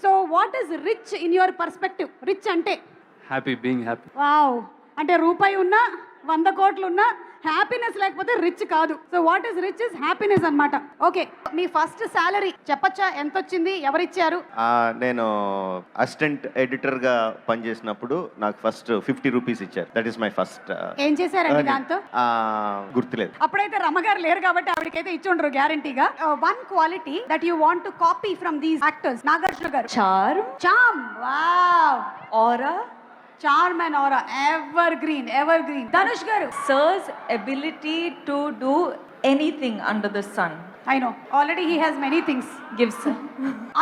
So what is rich in your perspective? Rich అంటే happy, being happy. Wow, అంటే రూపాయి ఉన్నా 100 కోట్లు ఉన్నా హ్యాపీనెస్ లేకపోతే రిచ్ కాదు. So what is rich is happiness అన్నమాట. ఓకే, మీ ఫస్ట్ సాలరీ చెప్పచ్చా? ఎంత వచ్చింది, ఎవరిచ్చారు? నేను అసిస్టెంట్ ఎడిటర్ గా పనిచేసినప్పుడు నాకు ఫస్ట్ 50 రూపీస్ ఇచ్చారు. That is my first. ఏం చేశారండి దాంతో? గుర్తులేదు. అప్పుడైతే రమ్మగారు లేరు కాబట్టి ఆవిడకైతే ఇచ్చుండ్రు గ్యారంటీగా. One quality that you want to copy from these actors. Nagarjuna గారు. Charm. Wow. aura, charm and aura, ever green, ever green. Dhanush గారు. sir's ability to do anything under the sun. I know, already he has many things. Gives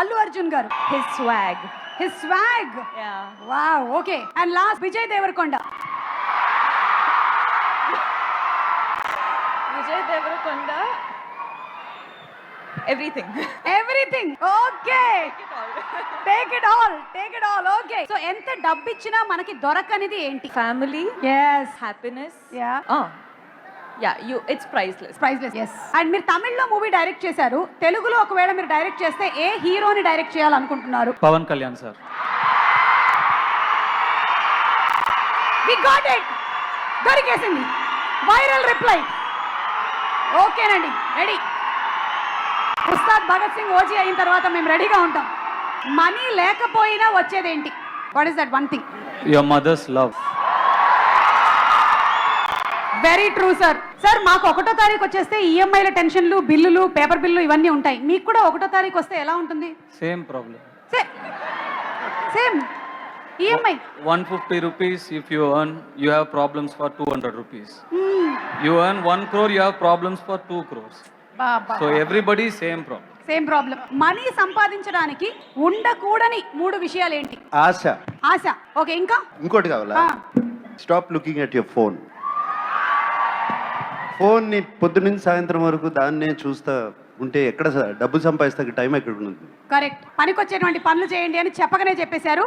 Allu Arjun గారు. his swag. His swag. Yeah. Wow, okay. And last Vijay Deverakonda. Vijay Deverakonda. Everything. Everything. Okay, take it all, take it all. Okay, so ఎంత డబ్బు ఇచ్చినా మనకి దొరకనిది ఏంటి? Family. yes, Happiness. yeah, Oh. Yeah, it's priceless. Priceless. yes. And మీరు తమిళ్లో movie direct చేశారు, తెలుగులో ఒకవేళ మీరు డైరెక్ట్ చేస్తే ఏ హీరోని డైరెక్ట్ చేయాలనుకుంటున్నారు? Pawan Kalyan sir. We got it, దొరికేసింది. Viral reply. ఓకేనండి, రెడీ. ఉస్తాద్ భగత్ సింగ్ ఓజీ అయిన తర్వాత మేము రెడీగా ఉంటాం. మనీ లేకపోయినా వచ్చేదేంటి? What is that one thing? Your mother's love. Very true sir. Sir, మాకు 1వ తారీఖు వచ్చేస్తే ఈఎంఐల టెన్షన్లు, బిల్లులు, పేపర్ బిల్లు ఇవన్నీ ఉంటాయి. మీకు కూడా 1వ తారీఖు వస్తే ఎలా ఉంటుంది? Same problem. Same EMI. 150 rupees if you earn, you have problems for 200 rupees. You earn 1 crore, you have problems for 2 crores. So everybody same problem. Same problem. Money సంపాదించడానికి ఉండకూడని 3 విషయాలు ఏంటి? ఆశ. ఆశ. ఓకే, ఇంకా ఇంకోటి కావాలా? Stop looking at your phone. ఫోన్ని పొద్దునుంచి సాయంత్రం వరకు దాన్నే చూస్తా ఉంటే ఎక్కడ డబ్బులు సంపాదిస్తా టైం ఎక్కడ ఉంది? కరెక్ట్. పనికొచ్చేటువంటి పనులు చేయండి అని చెప్పగానే చెప్పేశారు.